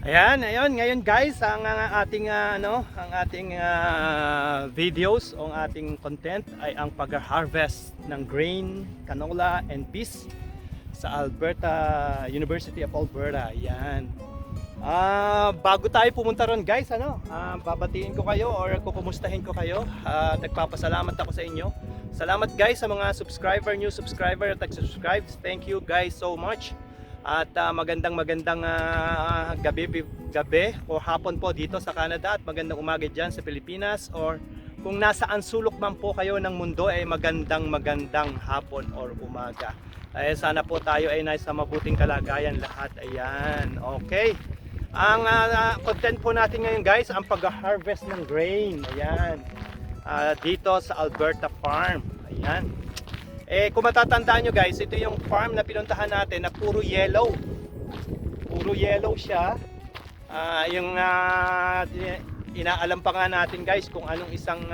Ayan, ayun, ngayon guys, ang ating ang ating videos, ang ating content ay ang pag-harvest ng grain, canola and peas sa University of Alberta. Ayan. Bago tayo pumunta ron guys, babatiin ko kayo or kukumustahin ko kayo. Nagpapasalamat ako sa inyo. Salamat guys sa mga new subscriber at nag-subscribe. Thank you guys so much. At magandang gabi o hapon po dito sa Canada at magandang umaga dyan sa Pilipinas, or kung nasaan sulok man po kayo ng mundo ay magandang hapon or umaga. Sana po tayo ay nasa mabuting kalagayan lahat. Ayan, okay. Ang content po natin ngayon guys, ang pag-harvest ng grain. Ayan, dito sa Alberta Farm. Ayan. Kung matatandaan nyo guys, ito yung farm na pinuntahan natin na puro yellow. Puro yellow siya. Inaalam pa nga natin guys kung anong isang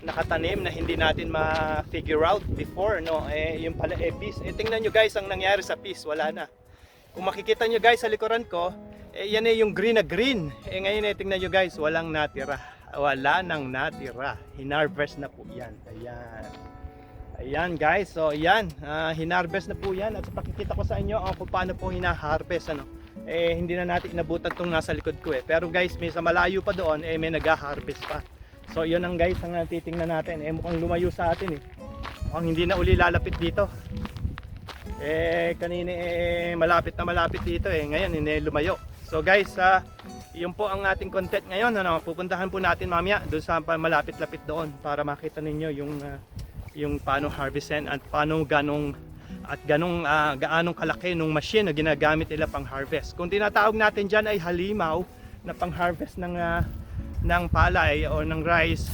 nakatanim na hindi natin ma-figure out before, no? Yung pala peas. Tingnan nyo guys ang nangyari sa peas, wala na. Kung makikita nyo guys sa likuran ko, yan yung green na green. Ngayon tingnan nyo guys, walang natira. Wala nang natira. Hinarvest na po yan. Ayan. Ayan guys, so ayan, hinarvest na po yan. At pakikita ko sa inyo kung paano po hinaharvest. Hindi na natin inabutan itong nasa likod ko pero guys, may sa malayo pa doon, may nag-harvest pa. So yun ang guys ang titingnan natin. Mukhang lumayo sa atin mukhang hindi na uli lalapit dito. Kanina malapit dito ngayon lumayo. So guys, yun po ang ating content ngayon. Pupuntahan po natin mamaya doon sa malapit-lapit doon para makita ninyo yung paano harvestin at paano gaanong kalaki nung machine na ginagamit nila pang harvest. Kung tinatawag natin dyan ay halimaw na pang harvest ng palay o ng rice.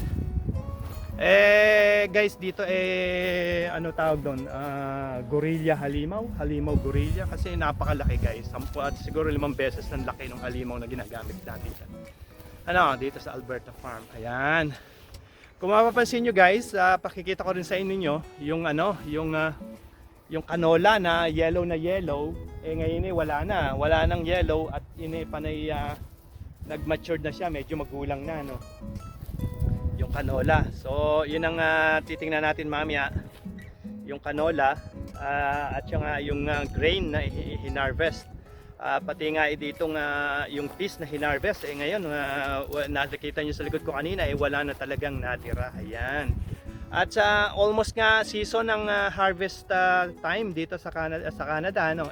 Guys, dito ano tawag doon? Gorilla halimaw gorilla, kasi napakalaki guys. 10 at siguro 5 beses ng laki ng halimaw na ginagamit natin dyan. Dito sa Alberta Farm. Ayan. Kung mapapansin nyo guys, pakikita ko rin sa inyo yung canola na yellow, ngayon wala nang yellow at panay nag-mature na siya, medyo magulang na yung canola. So yun ang titingnan natin mamaya, yung canola at yung grain na hinarvest. Pati nga ditong yung peas na hinarvest ngayon nakikita nyo sa likod ko kanina wala na talagang natira. Ayan. At sa almost nga season ng harvest time dito sa Canada ang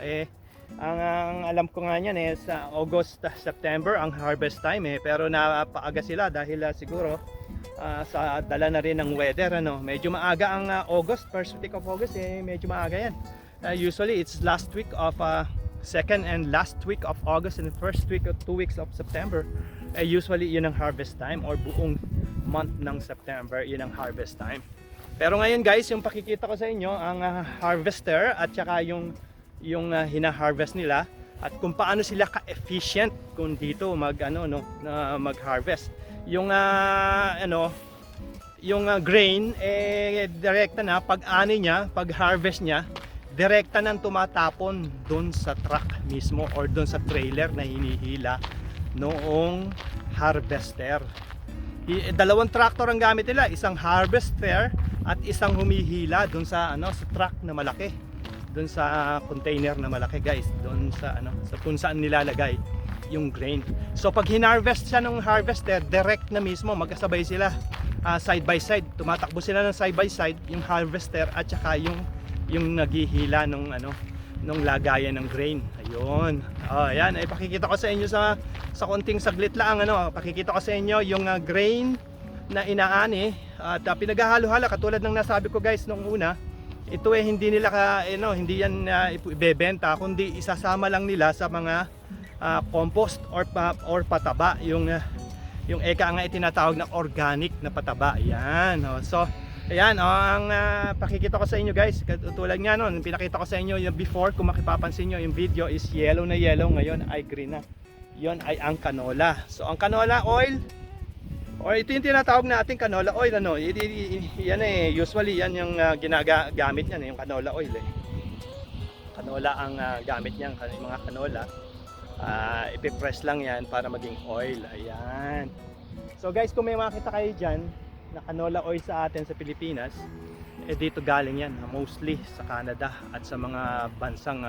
alam ko nga niyan sa August, September ang harvest time pero napaaga sila dahil siguro sa dala na rin ng weather medyo maaga ang August, first week of August medyo maaga yan. Usually it's last week of second and last week of August and the first week of 2 weeks of September. Usually yun ang harvest time, or buong month ng September yun ang harvest time. Pero ngayon guys, yung pakikita ko sa inyo ang harvester at saka yung hina-harvest nila at kung paano sila ka-efficient kung dito mag-harvest. Yung grain direkta na pag-ani niya, pag-harvest niya, direkta nang tumatapon doon sa truck mismo or doon sa trailer na hinihila noong harvester. Dalawang tractor ang gamit nila, isang harvester at isang humihila doon sa sa truck na malaki, doon sa container na malaki guys, doon sa sa kung saan nilalagay yung grain. So pag hinarvest siya ng harvester, direct na mismo magkasabay sila, side by side, tumatakbo sila ng side by side, yung harvester at saka yung naghihila nung lagayan ng grain. Ayun. Ayan, pakikita ko sa inyo sa konting saglit lang pakikita ko sa inyo yung grain na inaani at pinaghahalo-halo katulad ng nasabi ko guys nung una. Ito hindi nila hindi yan ibebenta, kundi isasama lang nila sa mga compost or pataba, yung eka nga itinatawag na organic na pataba. Ayan. So ayan, ang pakikita ko sa inyo guys, katulad nga pinakita ko sa inyo yung before, kung makipapansin nyo yung video is yellow na yellow, ngayon ay green na. Yon ay ang canola. So ang canola oil, or ito yung tinatawag natin canola oil yan usually yan yung ginagamit niyan yung canola oil Canola ang gamit niyan, mga canola. Ipipress lang yan para maging oil. Ayan. So guys, kung may makita kayo dyan na canola oil sa atin sa Pilipinas, dito galing yan, mostly sa Canada at sa mga bansang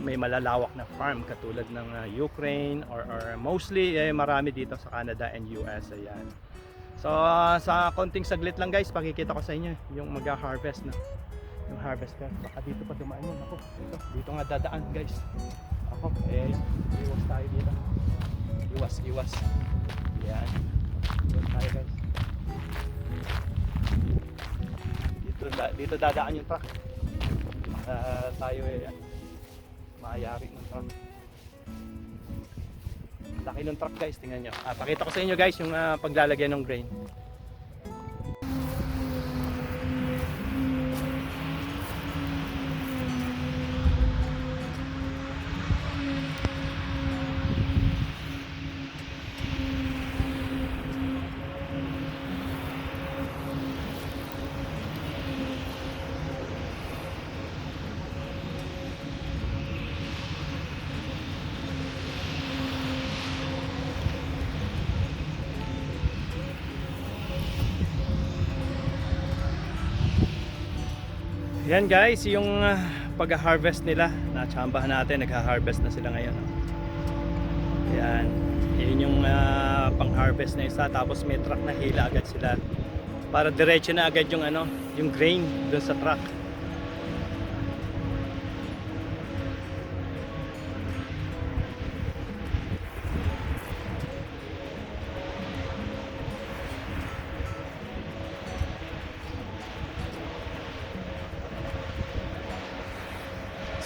may malalawak na farm katulad ng Ukraine or mostly marami dito sa Canada and US. Ayan. So sa konting saglit lang guys, pakikita ko sa inyo yung mag-harvest na yung harvester. Baka dito pa dumaan yun. Ako, dito nga dadaan guys. Ako, iwas tayo dito. Iwas. Yan. Iwas tayo guys. Dito dadaan yung truck. Tayo maayari ng truck. Laki ng truck guys, tingnan nyo. Pakita ko sa inyo guys yung paglalagyan ng grain. Yan guys, yung pag-harvest nila, natsambahan natin, nag-harvest na sila ngayon. Yan, yun yung pang-harvest na isa, tapos may truck na hila agad sila para diretso na agad yung yung grain doon sa truck.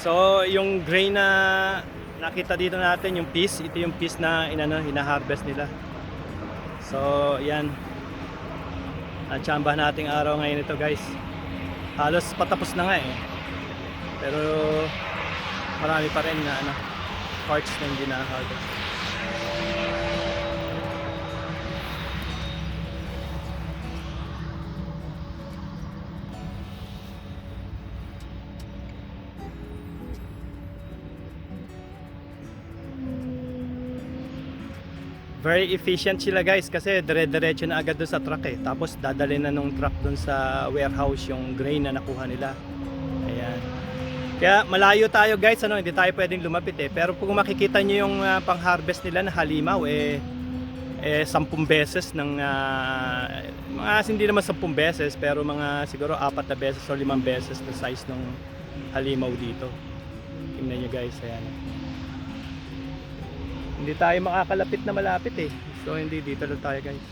So yung grain na nakita dito natin, yung piece, ito yung piece na hina-harvest nila. So yan, ang tsamba nating araw ngayon ito guys. Halos patapos na nga pero marami pa rin na parts na hindi na-harvest. Very efficient sila guys kasi dire-diretso na agad doon sa truck tapos dadalhin na nung truck doon sa warehouse yung grain na nakuha nila. Ayan. Kaya malayo tayo guys, hindi tayo pwedeng lumapit pero kung makikita nyo yung pang-harvest nila na halimaw 10 beses ng mga hindi naman 10 beses pero mga siguro 4 na beses o 5 beses na size ng halimaw dito. Tingnan nyo guys, ayan. Hindi tayo makakalapit na malapit so hindi, dito lang tayo guys.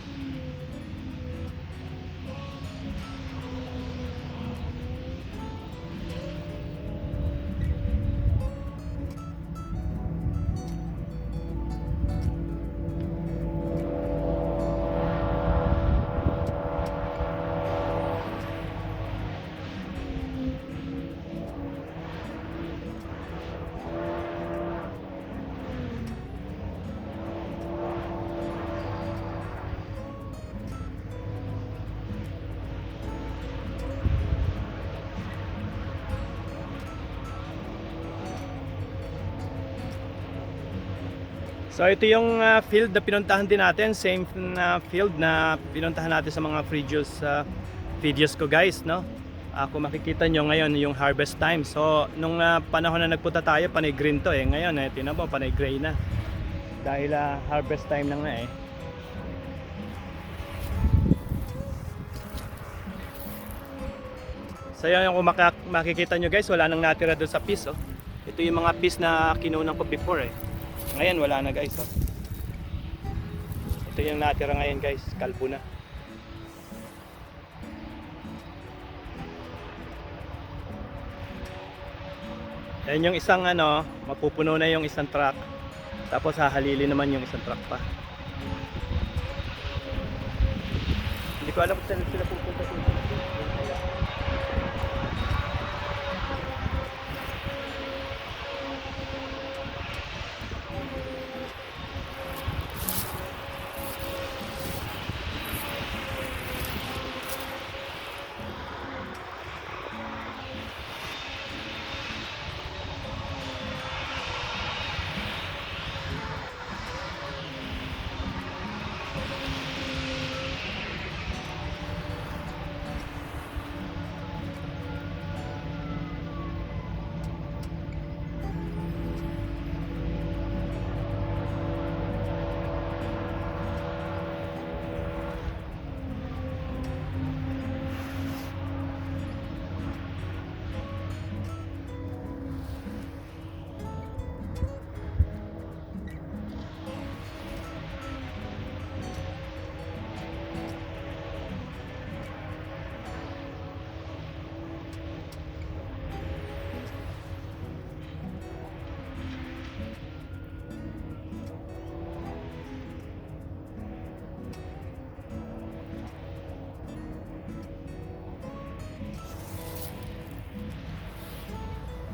So ito yung field na pinuntahan din natin, same field na pinuntahan natin sa mga previous videos ko guys, no? Kung makikita nyo ngayon yung harvest time. So nung panahon na nagpunta tayo, panay green to ngayon tingnan mo, panay gray na. Dahil harvest time na nga So yan yung kung makikita nyo guys, wala nang natira doon sa piece Ito yung mga piece na kinunan ko before Ngayon wala na guys Ito yung natira ngayon guys, kalbo na. Yan yung isang mapupuno na yung isang truck. Tapos hahalili naman yung isang truck pa. Hindi ko alam kung saan sila pupunta dito.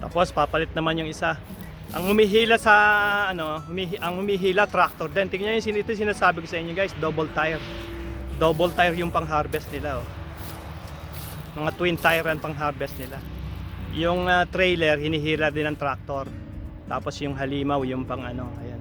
Tapos papalit naman yung isa. Ang humihila sa ano, ang humihila tractor din. Tingnan niyo ito sinasabi ko sa inyo guys, double tire. Double tire yung pang-harvest nila oh. Mga twin tire ang pang-harvest nila. Yung trailer hinihila din ng tractor. Tapos yung halimaw yung pang ano, ayan.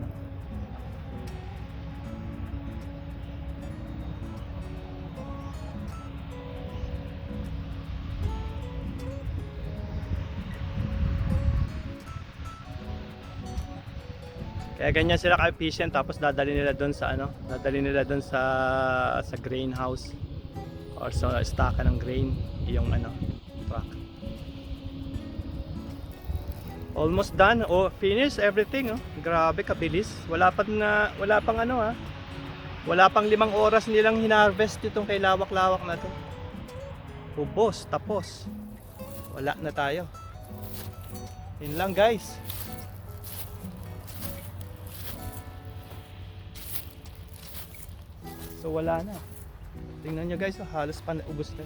Kaya ganyan sila ka-efficient, tapos dadali nila doon sa ano, dadali nila doon sa greenhouse or sa staka ng grain yung ano, truck. Almost done. Oh, finish everything oh. Grabe kabilis. Wala pang ano ha. Wala pang 5 oras nilang hinarvest itong kay lawak-lawak na to. Ubos, tapos. Wala na tayo. Yun lang guys. So wala na. Tingnan nyo guys, oh, halos pa ubos na.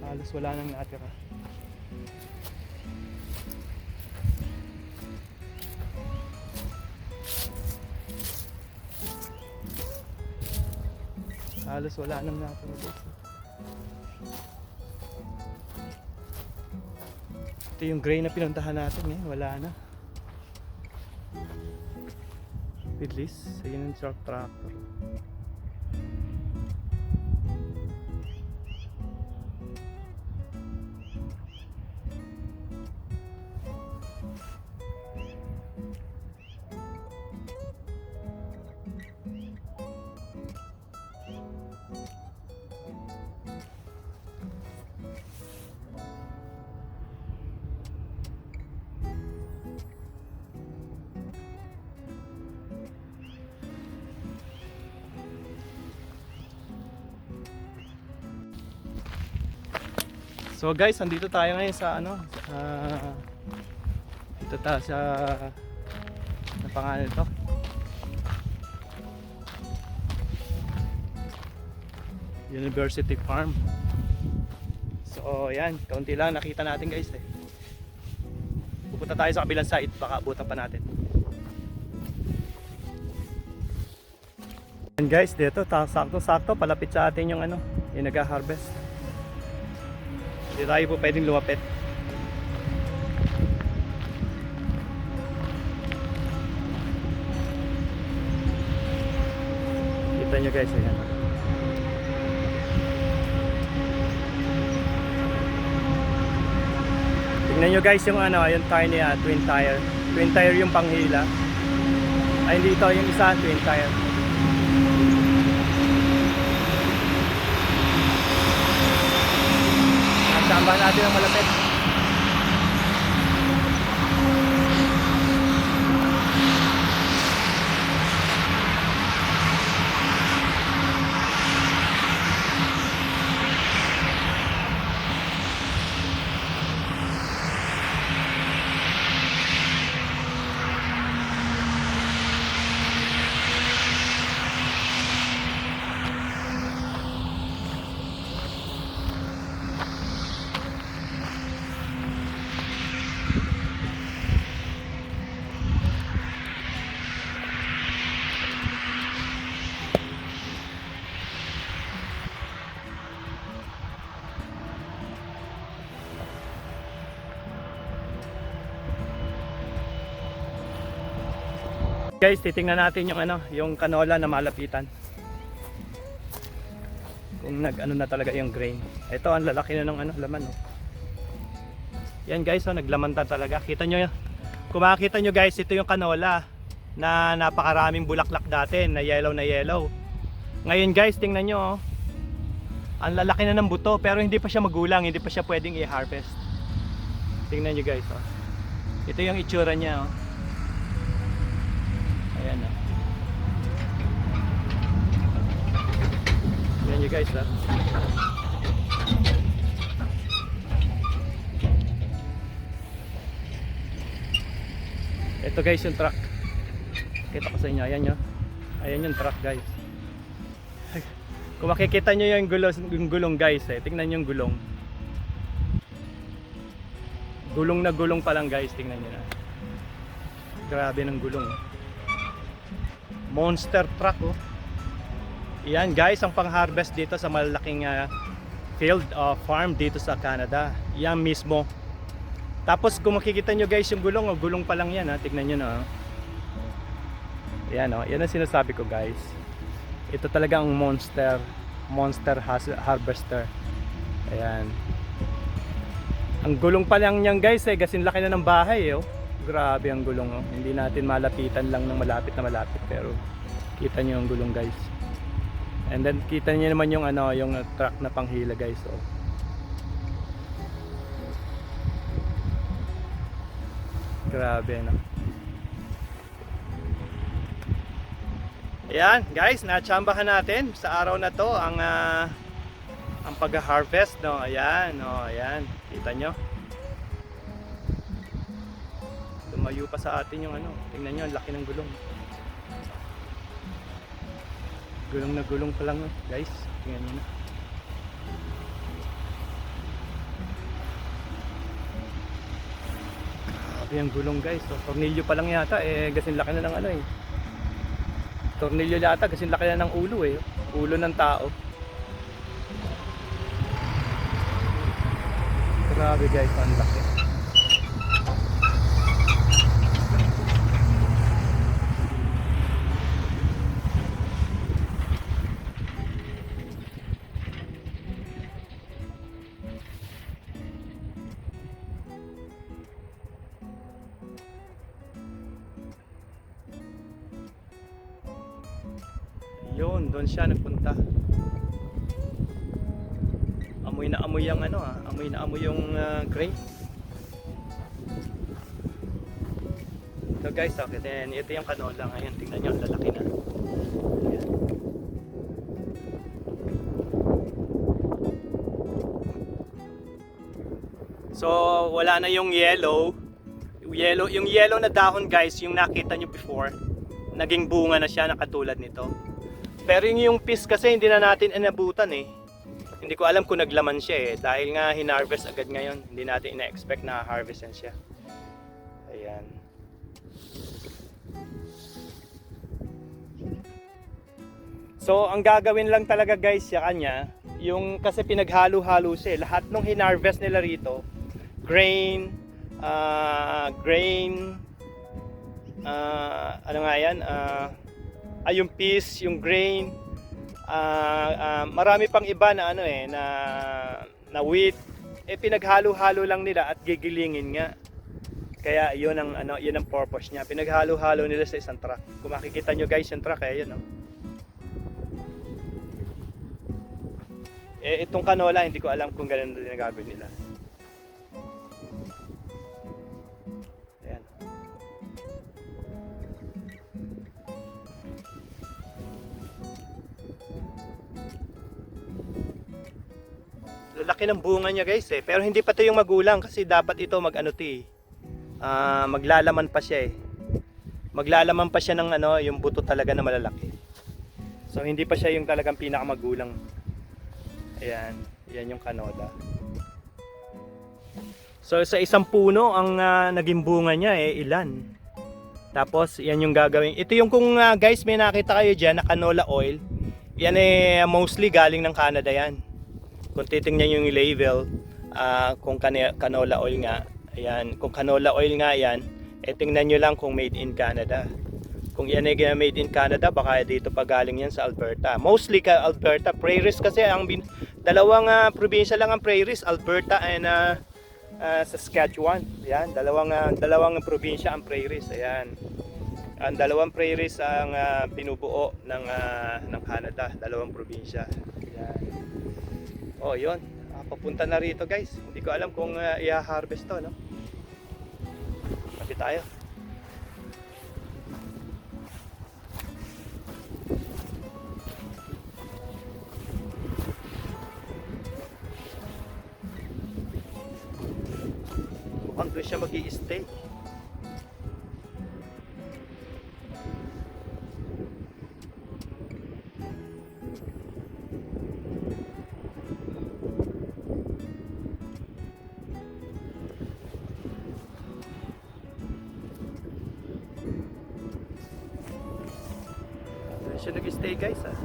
Halos wala nang natira. Halos wala nang natira guys. Ito yung grain na pinuntahan natin eh, wala na. Bilis, ayun yung tractor. So guys, andito tayo ngayon sa ano, dito tayo sa ano pangalan nito? University Farm. So yan, kaunti lang nakita natin guys eh. Pupunta tayo sa kabilang side, baka abutan pa natin. And guys, dito sakto palapit sa atin yung ano, yung nag-harvest. Hindi tayo po pwedeng lumapit. Kita nyo guys, ayan. Tingnan nyo guys yung ano, yung tire niya, twin tire. Twin tire yung panghila. Ay hindi ito, yung isa twin tire. Sambahan natin ang malapit. Guys, titingnan natin yung ano, yung canola na malapitan. Kung nag-ano na talaga yung grain. Ito ang lalaki na ng ano, laman oh. Yan guys, oh, naglamanta talaga. Kita nyo, kung makikita nyo guys, ito yung canola na napakaraming bulaklak dati, na yellow na yellow. Ngayon guys, tingnan nyo oh. Ang lalaki na ng buto, pero hindi pa siya magulang, hindi pa siya pwedeng i-harvest. Tingnan nyo guys oh. Ito yung itsura niya oh. Ayan o. Ayan nyo guys ha. Ito guys yung truck. Kita ko sa inyo. Ayan nyo. Ayan yung truck guys. Kung makikita nyo yung gulong guys eh. Tingnan nyo yung gulong. Gulong na gulong pa lang guys, tingnan nyo na. Grabe ng gulong. Monster truck oh. Yan guys, ang pang-harvest dito sa malalaking field farm dito sa Canada. Yan mismo. Tapos kung makikita nyo guys yung gulong, gulong pa lang yan ha. Tignan nyo na. Yan oh, yan ang sinasabi ko guys. Ito talaga ang monster harvester. Ayan. Ang gulong pa lang niyan guys gasin laki na ng bahay oh. Grabe ang gulong oh. Hindi natin malapitan lang ng malapit na malapit pero kita nyo yung gulong guys. And then kita niyo naman yung yung truck na panghila guys oh. Grabe no. Ayan guys, natsambahan natin sa araw na to ang pag-harvest no. Ayan oh, ayan. Kita nyo. Lumayo pa sa atin yung tingnan nyo, ang laki ng gulong. Gulong na gulong pa lang guys. Tingnan nyo na. Grabe ang gulong guys. So, tornilyo pa lang yata gasin laki na ng tornilyo yata gasin laki na ng ulo ulo ng tao. Grabe guys, ang laki. Yun, doon siya nagpunta. Amoy na amoy yung amoy na amoy yung grain. So guys, okay, then ito yung canola ngayon. Tingnan nyo, ang lalaki na. Ayan. So wala na yung yellow. Yung yellow na dahon guys, yung nakita nyo before, naging bunga na siya na katulad nito. Pero yung piece kasi hindi na natin inabutan Hindi ko alam kung naglaman siya dahil nga hinarvest agad ngayon. Hindi natin ina-expect na harvestan siya. Ayan. So ang gagawin lang talaga guys sa kanya, yung kasi pinaghalo-halo siya. Lahat ng hinarvest nila rito, grain, ano nga yan, yung piece, yung grain, marami pang iba na na wheat, pinaghalo-halo lang nila at gigilingin nga. Kaya yun ang yun ang purpose niya. Pinaghalo-halo nila sa isang truck. Kung makikita nyo guys yung truck yun itong canola hindi ko alam kung ganun din gagawin nila. Ayan. Lalaki ng bunga niya guys pero hindi pa to yung magulang kasi dapat ito maglalaman pa siya maglalaman pa siya ng yung buto talaga na malalaki. So hindi pa siya yung talagang pinakamagulang. Ayan, yan yung canola. So sa isang puno ang naging bunga niya ilan. Tapos yan yung gagawin. Ito yung kung guys may nakita kayo diyan na canola oil. Yan mostly galing ng Canada yan. Kung titingnan yung label, kung canola oil nga, ayan, kung canola oil nga yan, tingnan nyo lang kung made in Canada. Kung yan ay made in Canada, baka dito pa galing yan sa Alberta. Mostly ka Alberta. Prairies kasi ang dalawang probinsya lang ang Prairies, Alberta and Saskatchewan. Ayan, dalawang probinsya ang Prairies. Ayan. Ang dalawang Prairies ang binubuo ng Canada, dalawang probinsya. Ayan. Oh, yun. Papunta na rito, guys. Hindi ko alam kung i-harvest to, no? Kapit tayo. Mukhang doon siya mag-i-stay. siya nag-stay guys ah.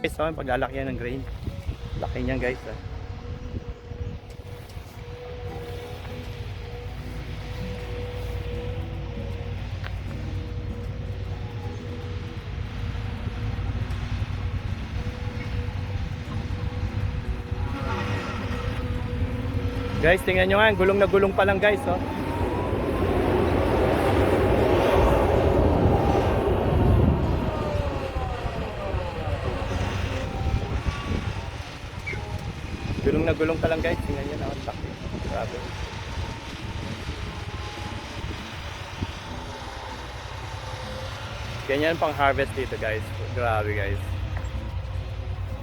Guys, so, paglalaki yan ng grain. Laki niyan guys ah. Guys, tingnan nyo nga, gulong na gulong pa lang guys oh. Gulong na gulong pa lang guys, tingnan nyo na, ang laki. Grabe. Ganyan pang harvest dito guys, grabe guys.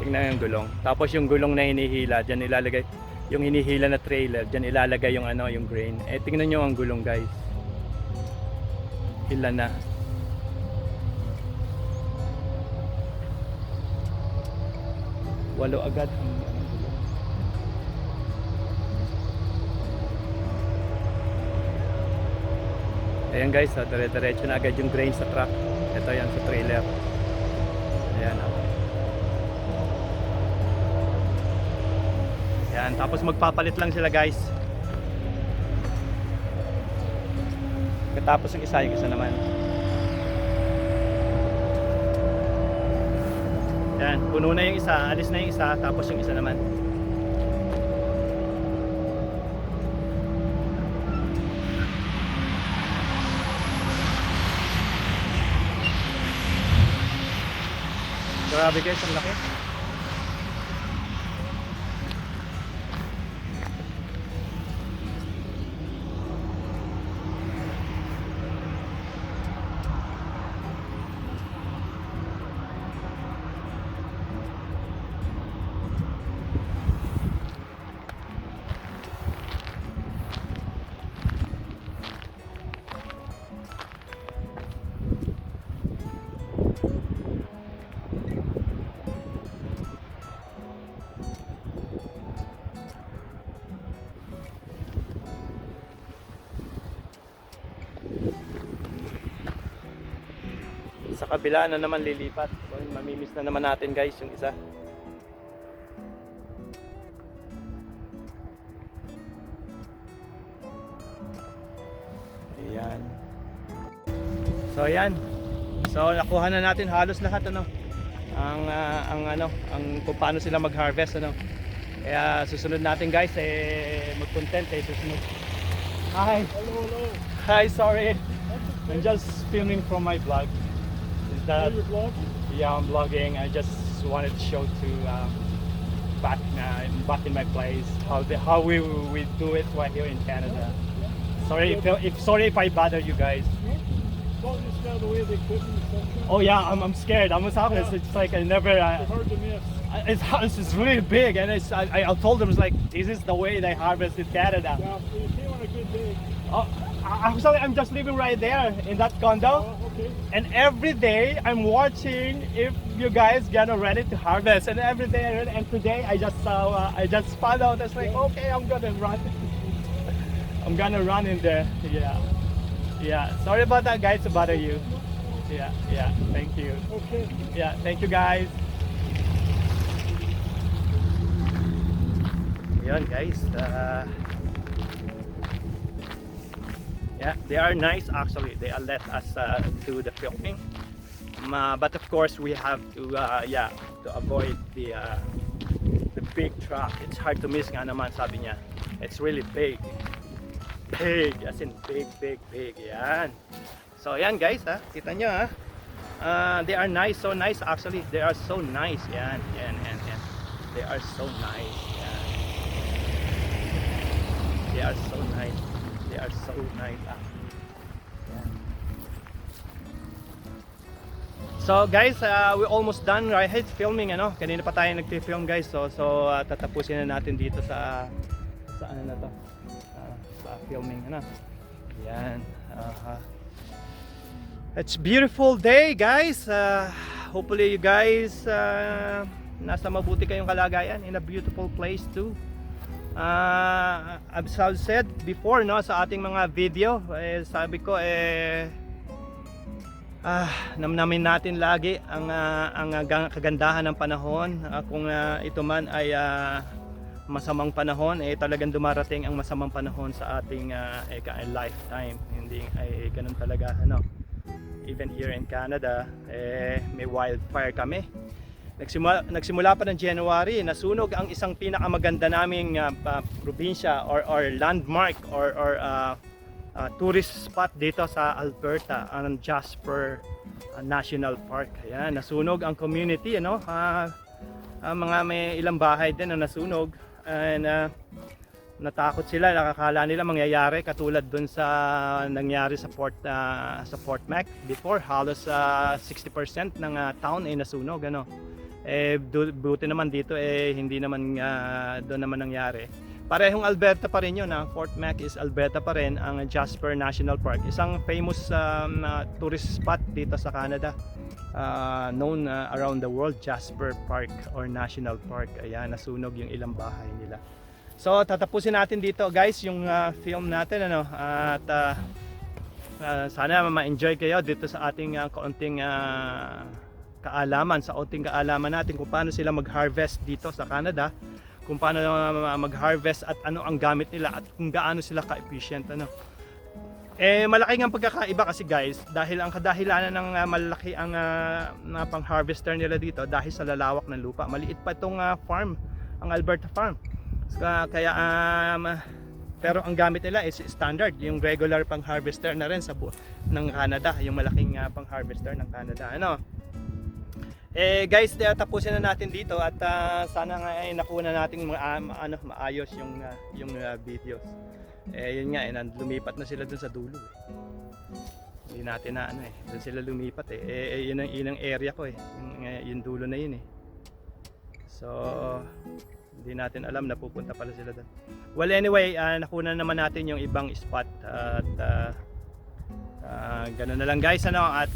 Tingnan yung gulong, tapos yung gulong na hinihila, dyan ilalagay yung hinihila na trailer, dyan ilalagay yung ano, yung grain. Eh tingnan nyo ang gulong guys, hila na. Walo agad ang gulong. Ayan guys, so, dire-diretso na agad yung grain sa truck. Ito yan sa trailer. Ayan oh. Yan, tapos magpapalit lang sila guys. Katapos yung isa naman. Yan, puno na yung isa, alis na yung isa, tapos yung isa naman. Grabe guys, ang laki. Sa kabila na naman lilipat. So, mamimiss na naman natin guys yung isa. Ayan. So ayan. So nakuha na natin halos lahat ano. Ang kung paano sila mag-harvest ano. Kaya susunod natin guys mag-content susunod. Hi. Hello. Hi, sorry. I'm just filming from my vlog. That, You're vlogging? yeah, I'm vlogging. I just wanted to show to back in my place how we do it right here in Canada. Sorry if I bother you guys. Well, just kind of the way they cook and stuff. Oh yeah, I'm scared. I'm honest. It's like I never. They're hard to miss. It's really big, and I told them it's like this is the way they harvest in Canada. Yeah, so you came on a good day. Oh, I'm just living right there in that condo. Oh, okay. And every day I'm watching if you guys get ready to harvest, and every day and today I just saw I just found out it's like okay, I'm gonna run. I'm gonna run in there. Yeah. Sorry about that guys, to bother you. Yeah. Thank you. Okay. Yeah, thank you guys. Ayan guys. Yeah, they are nice actually. They let us do the filming. But of course we have to to avoid the big truck. It's hard to miss nga naman, sabi niya. It's really big. Big, as in big. Yan. So yan guys, kita nyo they are nice, so nice actually. They are so nice. Yan. They are so nice. Yan. They are so nice. They are so nice. Yan. So guys, we're almost done right here filming ano. Kanina pa tayo nagfi-film guys. So tatapusin na natin dito sa ano na to. Sa filming ano. Yan. It's beautiful day guys. Hopefully you guys nasa mabuti kayong kalagayan, in a beautiful place too. As I've said before, no, sa ating mga video, sabi ko namnamin natin lagi ang kagandahan ng panahon. Kung ito man ay masamang panahon, talagang dumarating ang masamang panahon sa ating lifetime. Hindi ay ganun talaga, ano. Even here in Canada, may wildfire kami. Nagsimula pa ng January, nasunog ang isang pinakamaganda naming probinsya or landmark or tourist spot dito sa Alberta, ang Jasper National Park. Ayan, nasunog ang community, ano? Mga may ilang bahay din na nasunog, and natakot sila, nakakala nila mangyayari katulad dun sa nangyari sa Fort Mac before. Halos 60% ng town ay nasunog, ano. Buti naman dito hindi naman doon naman nangyari. Parehong Alberta pa rin yun, Fort Mac is Alberta pa rin. Ang Jasper National Park, isang famous tourist spot dito sa Canada, known around the world, Jasper Park or National Park. Ayan, nasunog yung ilang bahay nila. So tatapusin natin dito, guys, yung film natin, ano, at sana ma-enjoy kayo dito sa ating kaunting kaalaman, sa ating kaalaman natin kung paano sila mag-harvest dito sa Canada, kung paano mag-harvest at ano ang gamit nila at kung gaano sila ka-efficient, ano. Malaki ang pagkakaiba kasi, guys, dahil ang kadahilanan ng malaki ang pang-harvester nila dito dahil sa lalawak ng lupa. Maliit pa itong farm, ang Alberta farm. Kaya pero ang gamit nila is standard, yung regular pang-harvester na rin ng Canada, yung malaking pang-harvester ng Canada, ano. Guys, tapusin na natin dito at sana nga ay nakuha natin maayos yung videos. Yun nga, lumipat na sila dun sa dulo. Hindi natin na dun sila lumipat yun ang area ko yung dulo na yun. So hindi natin alam na pupunta pala sila dun. Well, anyway, nakuha naman natin yung ibang spot at ganun na lang, guys, ano. At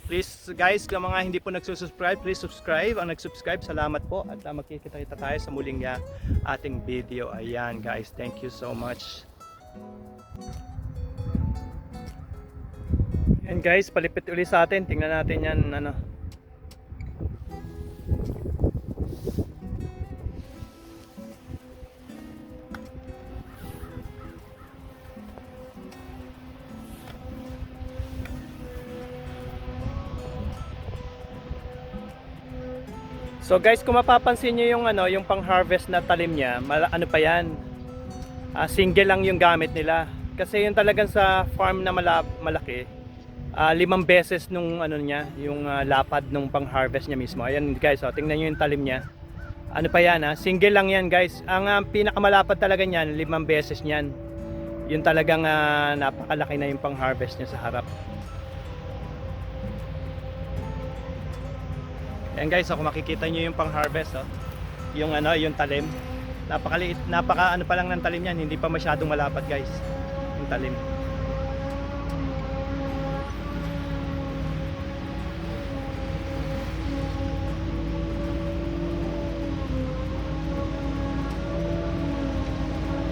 please, guys, kung mga hindi po nagsusubscribe, please subscribe. Ang nagsubscribe, salamat po. At magkikita-kita tayo sa muling ating video. Ayan, guys, thank you so much. And guys, palipit ulit sa atin. Tingnan natin yan, ano. So guys, kung mapapansin niyo yung yung pang-harvest na talim niya, ano pa yan? Single lang yung gamit nila. Kasi yung talagang sa farm na malaki, 5 beses nung niya, yung lapad nung pang-harvest niya mismo. Ayan, guys, tingnan niyo yung talim niya. Ano pa yan, single lang yan, guys. Ang pinakamalapad talaga niyan, 5 beses niyan. Yung talagang napakalaki na yung pang-harvest niya sa harap. Ayan, guys, kung makikita niyo yung pang-harvest, yung yung talim. Napakaliit, pa lang ng talim niyan, hindi pa masyadong malapad, guys, yung talim.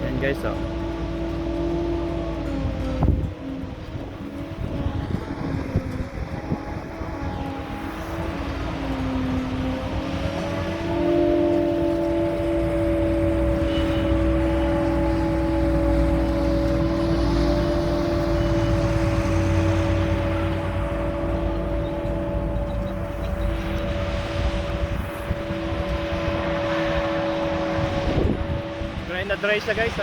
Ayan, guys, dry siya, guys.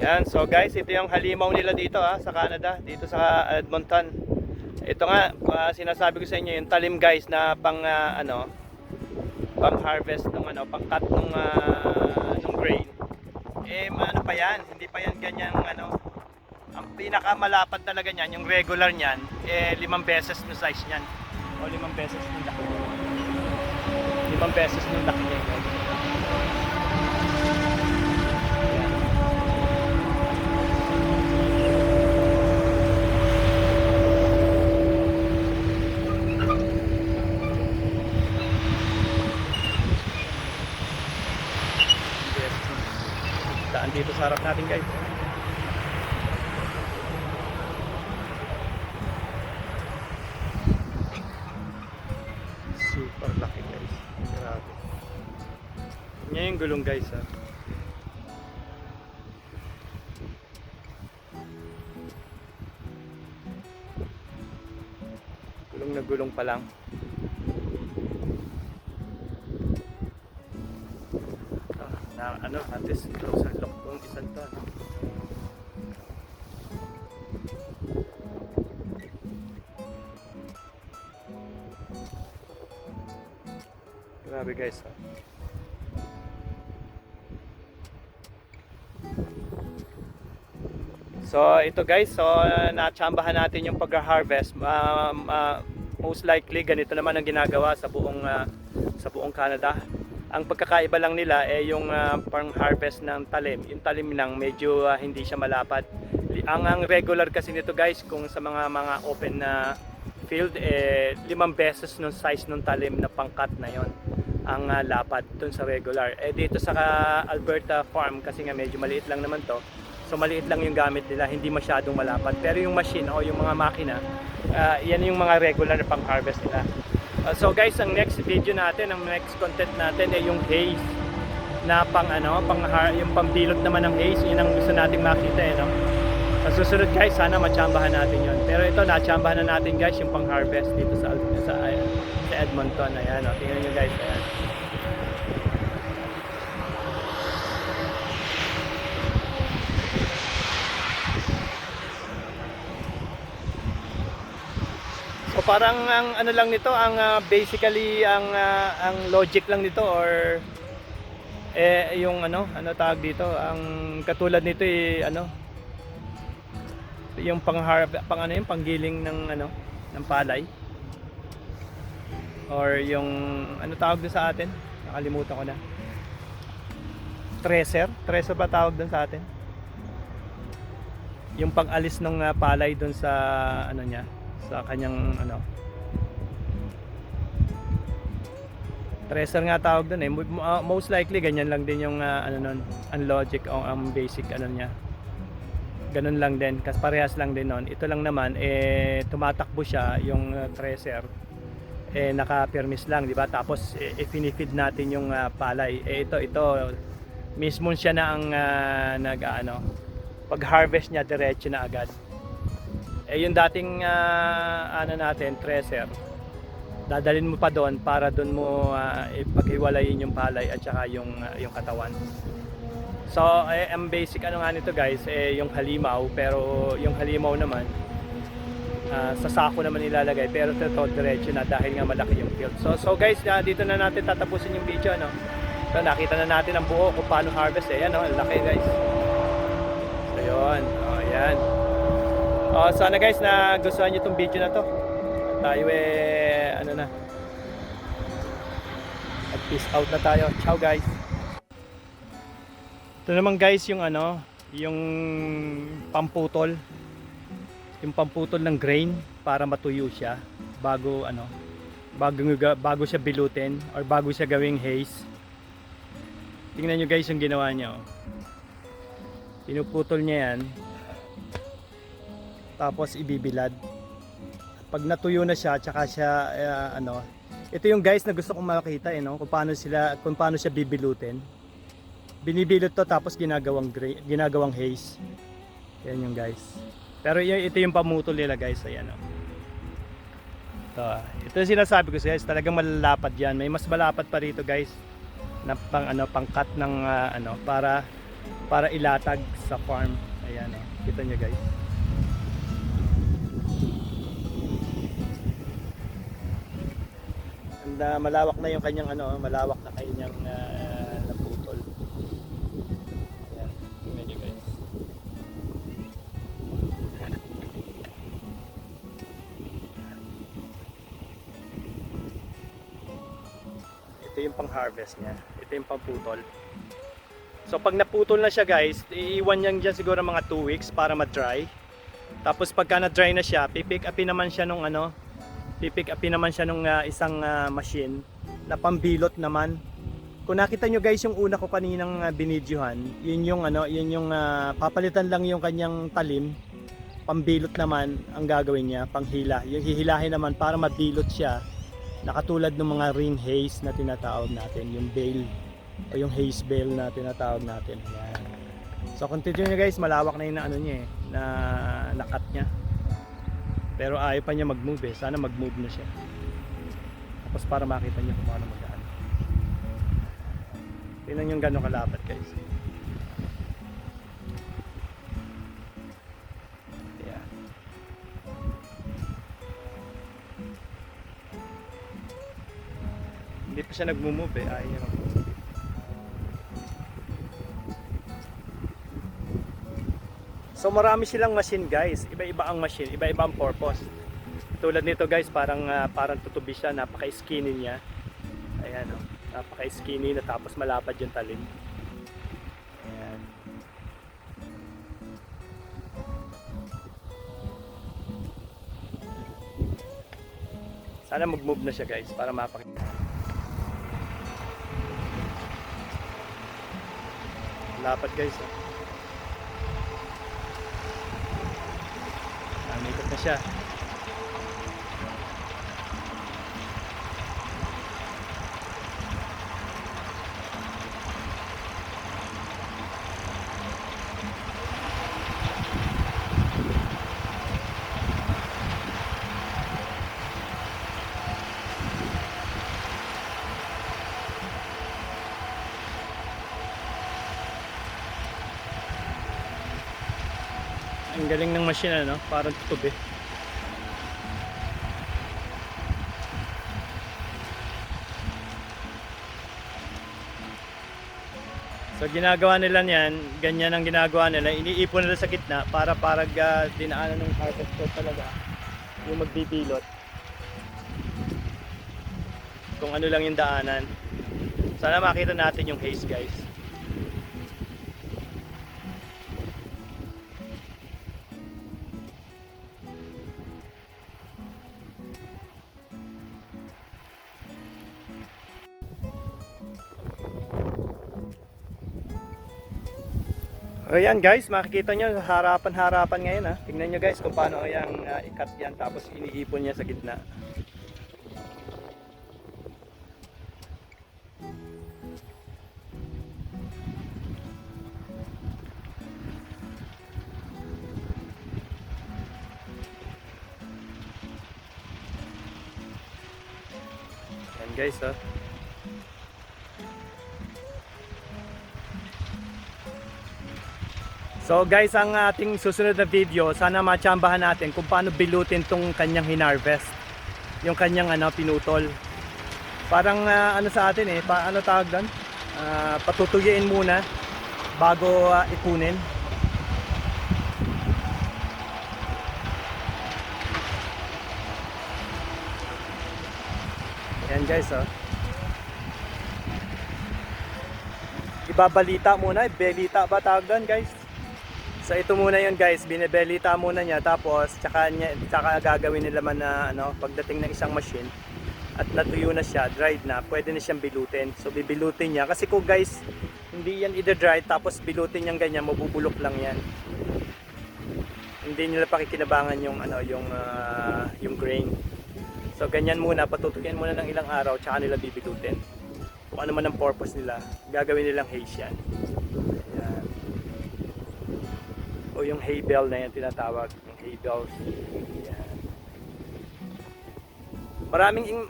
Yan, so guys, ito yung halimaw nila dito sa Canada, dito sa Edmonton. Ito nga, sinasabi ko sa inyo yung talim guys na pang pang harvest ng pang cut ng grain. Ano pa yan, hindi pa yan ganyan ang pinakamalapad talaga niyan, yung regular niyan, 5 beses no size niyan. O 5 beses ng laki. 5 beses ng laki niya guys. Daan dito sa harap natin guys. Super laki guys. Grabe. Yan yung gulong guys Gulong na gulong pa lang. At least close ang lock tong isang to. Grabe guys So ito guys, natsambahan natin yung pag-harvest. Most likely ganito naman ang ginagawa sa buong Canada. Ang pagkakaiba lang nila yung pang-harvest ng talim. Yung talim lang medyo hindi siya malapad. Ang regular kasi nito guys, kung sa mga open na field 5 beses ng size ng talim na pang-cut na yon ang lapad dun sa regular. Dito sa Alberta farm kasi nga medyo maliit lang naman to. So maliit lang yung gamit nila, hindi masyadong malapad. Pero yung machine o yung mga makina, yan yung mga regular na pang-harvest nila. So guys, ang next video natin, ang next content natin ay yung haze na yung pambilot naman ng haze. Yun ang gusto nating makita Sa susunod guys, sana matsambahan natin yon. Pero ito, natsambahan na natin guys yung pang-harvest dito sa Edmonton. Ayan, tingnan nyo guys. Ayan. So parang ang lang nito, basically ang logic lang nito or yung tawag dito, ang katulad nito yung panggiling ng palay or yung tawag doon sa atin, nakalimutan ko na. Thresher ba tawag doon sa atin? Yung pang-alis ng palay doon sa niya, sa kanyang thresher nga tawag doon most likely ganyan lang din yung ang logic o ang basic niya, ganun lang din kasi parehas lang din nun. Ito lang naman tumatakbo siya yung thresher naka-permis lang, di ba? Tapos finifeed natin yung palay. Ito mismo siya na ang pag-harvest niya diretso na agad. Yung dating natin, thresher, dadalhin mo pa doon para doon mo ipaghiwalayin yung palay at saka yung katawan. So ang basic nito guys yung halimaw, pero yung halimaw naman sa sako naman ilalagay, pero ito diretso na dahil nga malaki yung field. So guys, dito na natin tatapusin yung video So nakita na natin ang buo kung paano harvest ayan laki guys. So yun, ayan. Sana guys na gustuhan nyo itong video na to. Tayo at peace out na tayo. Ciao guys. Ito naman guys yung yung pamputol. Yung pamputol ng grain para matuyo siya bago bago siya bilutin or bago siya gawing haze. Tingnan nyo guys yung ginawa niya. Pinuputol niya yan. Tapos ibibilad. Pag natuyo na siya, tsaka siya ito yung guys na gusto kong makita kung paano siya bibilutin. Binibilot to tapos ginagawang haze. Yan yung guys. Pero ito yung pamutol nila guys, ayan Ito yung sinasabi ko guys, talagang malalapad yan. May mas malapad pa rito guys na pang cut ng para para ilatag sa farm. Ayan, oh. Kita nyo guys. And malawak na yung kanyang ano, malawak na kanyang naputol. Ayan, tingnan nyo guys. Ito yung pang harvest niya. Ito yung pang putol. So pag naputol na siya guys, iiwan niyan dyan siguro mga 2 weeks para ma-dry. Tapos pagka na-dry na siya, pipick upin naman siya nung ano, isang machine na pambilot naman. Kung nakita nyo guys yung una ko kaninang binidyohan, yun yung ano, papalitan lang yung kanyang talim. Pambilot naman ang gagawin niya, panghila. Yung hihilahin naman para mabilot siya. Nakatulad ng mga ring haze na tinatawag natin, yung bale o yung haze bale na tinatawag natin. Yan. So kung titignan nyo guys, malawak na yung ano niya na nakat niya. Pero ayaw pa niya mag-move eh. Sana mag-move na siya. Tapos para makita niyo kung paano magaan. Tingnan yung gano'ng kalapat guys. Yan. Hindi pa siya nag-move eh. Ayaw niya mag-move. So marami silang machine guys, iba-iba ang machine, iba-iba ang purpose. Tulad nito guys, parang tutubi siya, napaka-skinny niya. Ayan oh, napaka-skinny na tapos malapad yung talim. Ayan. Sana mag-move na siya guys para mapakita. Lapad guys oh. Ikot na siya. Ang galing ng machine ano, parang tutubi. So ginagawa nila niyan, ganyan ang ginagawa nila, iniipon nila sa gitna para dinaanan ng harvester talaga yung magbibilot. Kung ano lang yung daanan. Sana makita natin yung haze guys. Ayan guys, makikita nyo harapan-harapan ngayon ha. Tingnan nyo guys kung paano yung ikat yan tapos iniipon niya sa gitna. Ayan guys ha. So guys, ang ating susunod na video, sana matsambahan natin kung paano bilutin tong kanyang hinarvest. Yung kanyang pinutol. Parang ano sa atin ano tawag doon? Patutuyin muna bago ipunin. Yan guys oh. Ibabalita muna, belita ba tawag doon guys? So ito muna yun guys, binebelita muna niya tapos tsaka gagawin nila man na pagdating ng isang machine at natuyo na siya, dried na, pwede na siyang bilutin. So bibilutin niya kasi kung guys, hindi yan i-dry tapos bilutin niyang ganyan, mabubulok lang yan. Hindi nila pakikinabangan yung grain. So ganyan muna, patutukin muna ng ilang araw tsaka nila bibilutin. Kung ano man ang purpose nila, gagawin nilang haze yan. O yung hay bale na yan tinatawag, yung hay bale. Yan.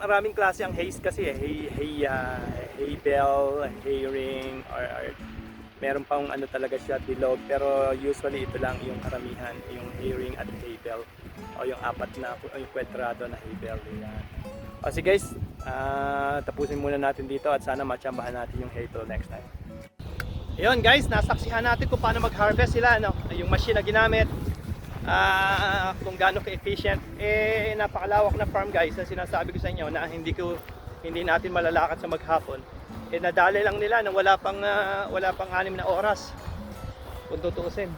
Maraming klase ang haze kasi hay bale, hay ring, or Meron pang ano talaga siya bilog, pero usually ito lang yung karamihan, yung herring at hay bale o yung apat na yung kwedrado na hay bale. Yan. O sige guys, tapusin muna natin dito at sana matsambahan natin yung hay bale next time. Ayun guys, nasaksihan natin kung paano mag-harvest sila, no? Yung machine na ginamit, kung gaano ka-efficient. Napakalawak na farm guys, na sinasabi ko sa inyo na hindi natin malalakad sa maghapon. Nadali lang nila na wala pang 6 na oras kung tutuusin.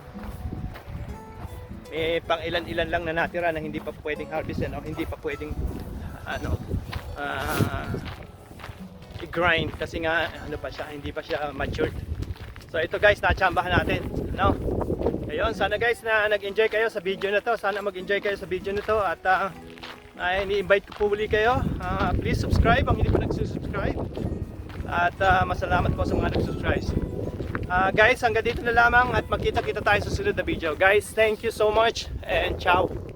May pang ilan-ilan lang na natira na hindi pa pwedeng harvestin o hindi pa pwedeng i-grind kasi nga hindi pa siya matured. So ito guys, natsambahan natin, no? Ayun, sana guys na nag-enjoy kayo sa video na to. Sana mag-enjoy kayo sa video na to at ini-invite ko po uli kayo. Please subscribe ang hindi pa nagsusubscribe. At masalamat po sa mga nag-subscribe. Guys, hanggang dito na lamang at magkita-kita tayo sa susunod na video. Guys, thank you so much and ciao!